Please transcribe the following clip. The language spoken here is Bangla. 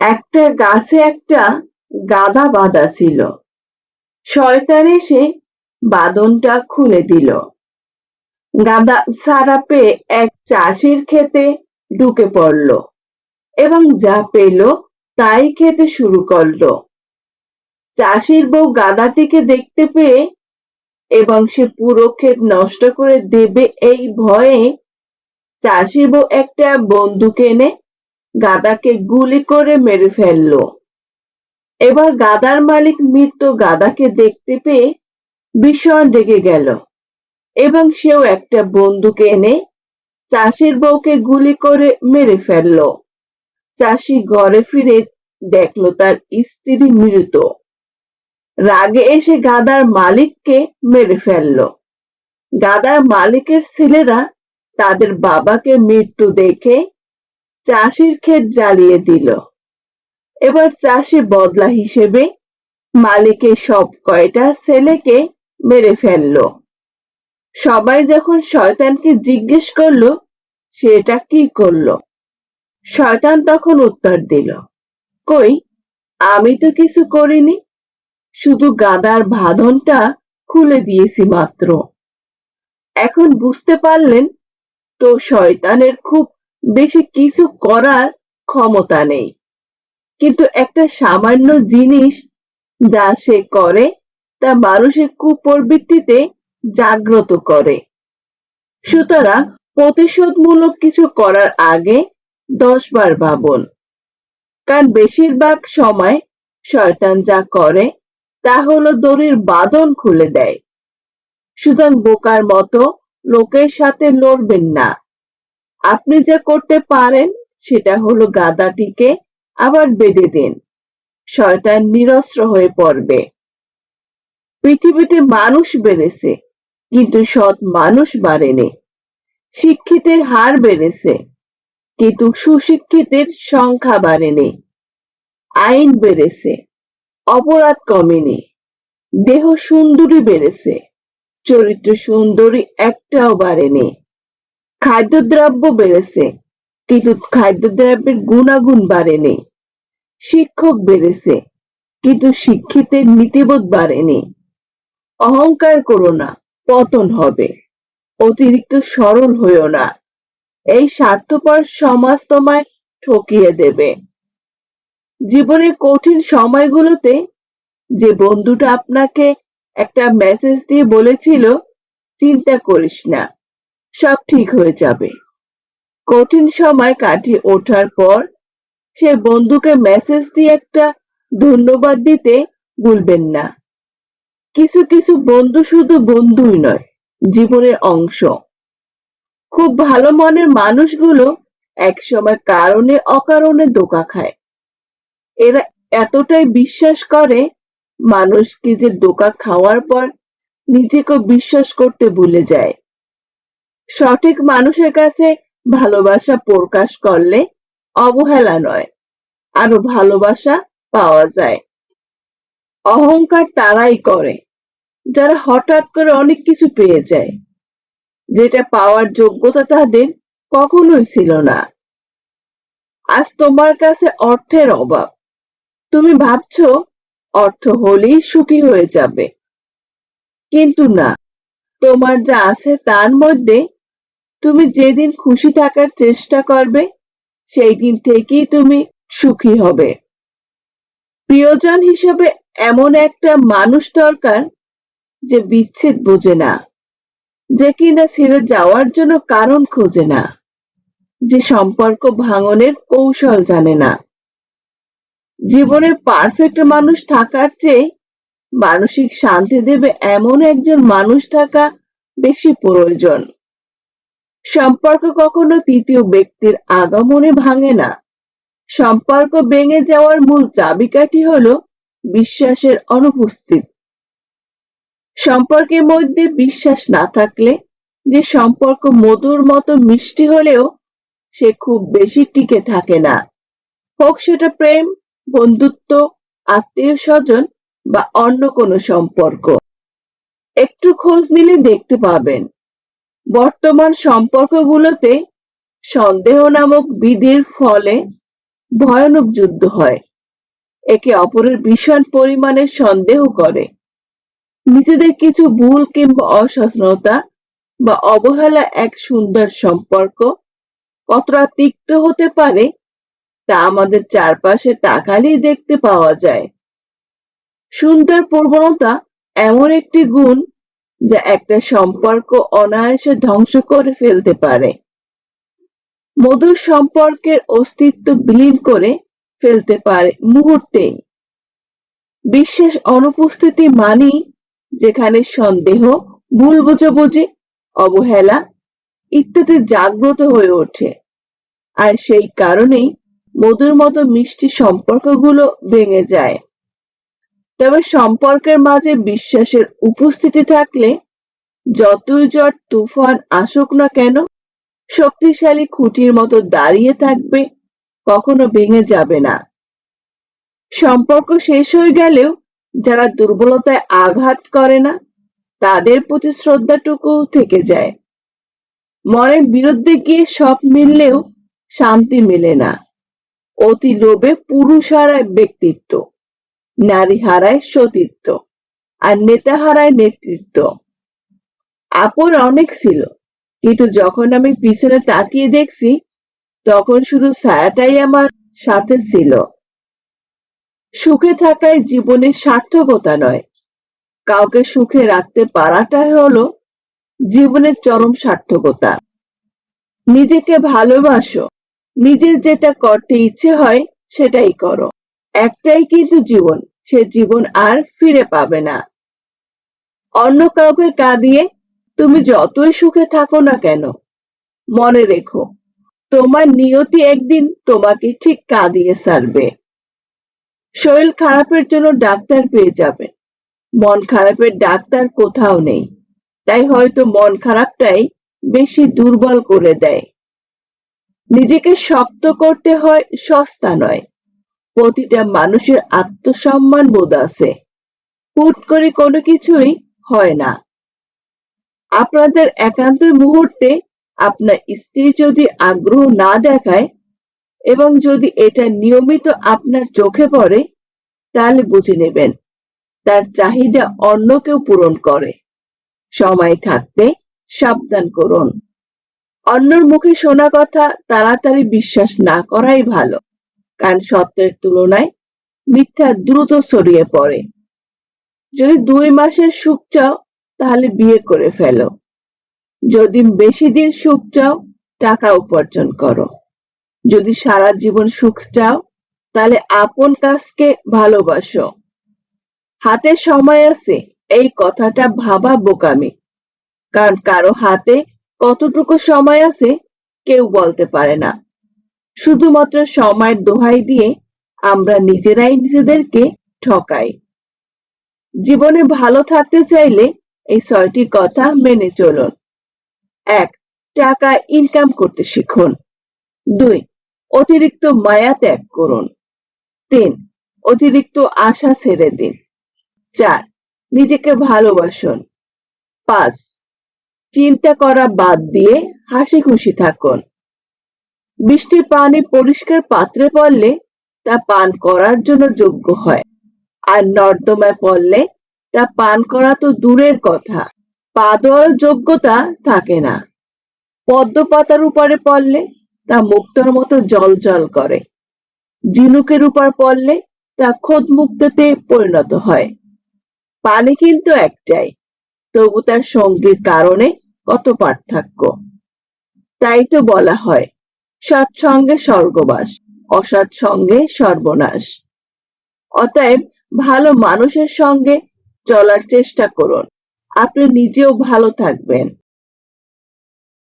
একটা গাছে একটা গাধা বাঁধা ছিল। শয়তান এসে বাঁধনটা খুলে দিল। গাধা ছাড়া পেয়ে এক চাষির ক্ষেতে ঢুকে পড়ল এবং যা পেল তাই খেতে শুরু করলো। চাষির বউ গাধাটিকে দেখতে পেয়ে এবং সে পুরো ক্ষেত নষ্ট করে দেবে এই ভয়ে চাষির বউ একটা বন্দুক এনে গাধাকে গুলি করে মেরে ফেললো। এবার গাধার মালিক মৃত গাধাকে দেখতে পেয়ে ভীষণ রেগে গেল এবং সেও একটা বন্দুক এনে চাষির বউকে গুলি করে মেরে ফেললো। চাষি ঘরে ফিরে দেখলো তার স্ত্রী মৃত। রাগে এসে গাধার মালিককে মেরে ফেললো। গাধার মালিকের ছেলেরা তাদের বাবাকে মৃত্যু দেখে চাষির ক্ষেত জ্বালিয়ে দিল। এবার চাষি বদলা হিসেবে মালিকের সব কয়টা ছেলেকে মেরে ফেললো। সবাই যখন শয়তানকে জিজ্ঞেস করলো সেটা কি করলো, শয়তান তখন উত্তর দিল, কই, আমি তো কিছু করিনি, শুধু গাধার বাঁধনটা খুলে দিয়েছি মাত্র। এখন বুঝতে পারলেন তো শয়তানের খুব বেশি কিছু করার ক্ষমতা নেই, কিন্তু একটা সামান্য জিনিস যা সে করে তা মানুষের কুপ্রবৃত্তিতে জাগ্রত করে। সুতরাং প্রতিশোধমূলক কিছু করার আগে 10 বার ভাবুন, কারণ বেশিরভাগ সময় শয়তান যা করে তা হলো দড়ির বাঁধন খুলে দেয়। সুতরাং বোকার মতো লোকের সাথে লড়বেন না। আপনি যা করতে পারেন সেটা হলো গাধাটিকে আবার বেঁধে দিন, শয়তান নিরস্ত্র হয়ে পড়বে। পৃথিবীতে মানুষ বেড়েছে কিন্তু সৎ মানুষ বাড়েনি। শিক্ষিতের হার বেড়েছে কিন্তু সুশিক্ষিতের সংখ্যা বাড়েনি। আইন বেড়েছে, অপরাধ কমেনি। দেহ সুন্দরী বেড়েছে, চরিত্র সুন্দরী একটাও বাড়েনি। খাদ্যদ্রব্য বেড়েছে কিন্তু খাদ্যদ্রব্যের গুণাগুণ বাড়েনি। শিক্ষক বেড়েছে কিন্তু শিক্ষিতের নীতিবোধ বাড়েনি। অহংকার করো না, পতন হবে। অতিরিক্ত সরল হইও না, এই স্বার্থপর সমাজ তোমায় ঠকিয়ে দেবে। জীবনের কঠিন সময়গুলোতে যে বন্ধুটা আপনাকে একটা মেসেজ দিয়ে বলেছিল, চিন্তা করিস না, সব ঠিক হয়ে যাবে, কঠিন সময় কাটিয়ে ওঠার পর সে বন্ধুকে মেসেজ দিয়ে একটা ধন্যবাদ দিতে ভুলবেন না। কিছু কিছু বন্ধু শুধু বন্ধুই নয়, জীবনের অংশ। খুব ভালো মনের মানুষগুলো একসময় কারণে অকারণে ধোঁকা খায়। এরা এতটাই বিশ্বাস করে মানুষকে যে ধোঁকা খাওয়ার পর নিজেকে বিশ্বাস করতে ভুলে যায়। সঠিক মানুষের কাছে ভালোবাসা প্রকাশ করলে অবহেলা নয়, আরো ভালোবাসা পাওয়া যায়। অহংকার তারাই করে যারা হঠাৎ করে অনেক কিছু পেয়ে যায়, যেটা পাওয়ার যোগ্যতা তাদের কখনোই ছিল না। আজ তোমার কাছে অর্থের অভাব, তুমি ভাবছো অর্থ হলেই সুখী হয়ে যাবে, কিন্তু না, তোমার যা আছে তার মধ্যে তুমি যেদিন খুশি থাকার চেষ্টা করবে সেই দিন থেকেই তুমি সুখী হবে। প্রিয়জন হিসেবে এমন একটা মানুষ দরকার যে বিচ্ছেদ বোঝে না, যে কিনা ছেড়ে যাওয়ার জন্য কারণ খোঁজে না, যে সম্পর্ক ভাঙনের কৌশল জানে না। জীবনের পারফেক্ট মানুষ থাকার চেয়ে মানসিক শান্তি দেবে এমন একজন মানুষ থাকা বেশি প্রয়োজন। সম্পর্ক কখনো তৃতীয় ব্যক্তির আগমনে ভাঙে না। সম্পর্ক ভেঙে যাওয়ার মূল চাবিকাঠি হলো বিশ্বাসের অনুপস্থিত। সম্পর্কের মধ্যে বিশ্বাস না থাকলে যে সম্পর্ক মধুর মতো মিষ্টি হলেও সে খুব বেশি টিকে থাকে না, হোক সেটা প্রেম, বন্ধুত্ব, আত্মীয় স্বজন বা অন্য কোনো সম্পর্ক। একটু খোঁজ নিলে দেখতে পাবেন বর্তমান সম্পর্কগুলোতে সন্দেহ নামক বিধির ফলে ভয়ানক যুদ্ধ হয়, একে অপরের ভীষণ পরিমাণে সন্দেহ করে। নিজেদের কিছু ভুল কিংবা অসচেতনতা বা অবহেলা এক সুন্দর সম্পর্ক কতটা তিক্ত হতে পারে তা আমাদের চারপাশে তাকালেই দেখতে পাওয়া যায়। সুন্দর প্রবণতা এমন একটি গুণ যা একটা সম্পর্ক অনায়াসে ধ্বংস করে ফেলতে পারে, মধুর সম্পর্কের অস্তিত্ব বিলীন করে ফেলতে পারে মুহূর্তেই। বিশ্বাস অনুপস্থিতি মানেই যেখানে সন্দেহ, ভুল বোঝাবুঝি, অবহেলা ইত্যাদি জাগ্রত হয়ে ওঠে, আর সেই কারণেই মধুর মতো মিষ্টি সম্পর্কগুলো ভেঙে যায়। তবে সম্পর্কের মাঝে বিশ্বাসের উপস্থিতি থাকলে যতই ঝড় তুফান আসুক না কেন, শক্তিশালী খুঁটির মতো দাঁড়িয়ে থাকবে, কখনো ভেঙে যাবে না। সম্পর্ক শেষ হয়ে গেলেও যারা দুর্বলতায় আঘাত করে না, তাদের প্রতি শ্রদ্ধাটুকু থেকে যায়। মনের বিরুদ্ধে গিয়ে সব মিললেও শান্তি মেলে না। অতি লোভে পুরুষ হারায় ব্যক্তিত্ব, নারী হারায় সতীত্ব, আর নেতা হারায় নেতৃত্ব। আপন অনেক ছিল, কিন্তু যখন আমি পিছনে তাকিয়ে দেখছি তখন শুধু ছায়াটাই আমার সাথে ছিল। সুখে থাকাই জীবনের সার্থকতা নয়, কাউকে সুখে রাখতে পারাটাই হলো জীবনের চরম সার্থকতা। নিজেকে ভালোবাসো, নিজের যেটা করতে ইচ্ছে হয় সেটাই করো। একটাই কিন্তু জীবন, সে জীবন আর ফিরে পাবে না। অন্য কাউকে কাঁদিয়ে তুমি যতই সুখে থাকো না কেন, মনে রেখো তোমার নিয়তি একদিন তোমাকে ঠিক কাঁদিয়ে ছাড়বে। শরীর খারাপের জন্য ডাক্তার পেয়ে যাবেন, মন খারাপের ডাক্তার কোথাও নেই। তাই হয়তো মন খারাপটাই বেশি দুর্বল করে দেয়। নিজেকে শক্ত করতে হয় সস্তা নয়। প্রতিটা মানুষের আত্মসম্মান বোধ আছে, হুট করে কোনো কিছুই হয় না। আপনাদের একান্ত মুহূর্তে আপনার স্ত্রী যদি আগ্রহ না দেখায় এবং যদি এটা নিয়মিত আপনার চোখে পড়ে, তাহলে বুঝে নেবেন তার চাহিদা অন্য কেউ পূরণ করে। সময় থাকতে সাবধান করুন। অন্যর মুখে শোনা কথা তাড়াতাড়ি বিশ্বাস না করাই ভালো, কারণ সত্যের তুলনায় মিথ্যা দ্রুত ছড়িয়ে পড়ে। যদি 2 মাসের সুখ চাও তাহলে বিয়ে করে ফেলো। যদি বেশি দিন সুখ চাও টাকা উপার্জন করো। যদি সারা জীবন সুখ চাও তাহলে আপন কাজকে ভালোবাসো। হাতে সময় আছে এই কথাটা ভাবা বোকামি, কারণ কারো হাতে কতটুকু সময় আছে কেউ বলতে পারে না। শুধুমাত্র সময়ের দোহাই দিয়ে আমরা নিজেরাই নিজেদেরকে ঠকাই। জীবনে ভালো থাকতে চাইলে এই 6টি কথা মেনে চলুন। 1. টাকা ইনকাম করতে শিখুন। 2. অতিরিক্ত মায়া ত্যাগ করুন। 3. অতিরিক্ত আশা ছেড়ে দিন। 4. নিজেকে ভালোবাসুন। 5. চিন্তা করা বাদ দিয়ে হাসি খুশি থাকুন। বৃষ্টির পানি পরিষ্কার পাত্রে পড়লে তা পান করার জন্য যোগ্য হয়, আর নর্দমায় পড়লে তা পান করা তো দূরের কথা, পা দেওয়ার যোগ্যতা থাকে না। পদ্ম পাতার উপরে পড়লে তা মুক্তোর মতো জ্বলজ্বল করে, ঝিনুকের উপর পড়লে তা খোদ মুক্তোতে পরিণত হয়। পানি কিন্তু একটাই, তবু তার সঙ্গীর কারণে কত পার্থক্য। তাই তো বলা হয় সৎসঙ্গে স্বর্গবাস, অসৎ সঙ্গে সর্বনাশ। অতএব ভালো মানুষের সঙ্গে চলার চেষ্টা করুন, আপনি নিজেও ভালো থাকবেন।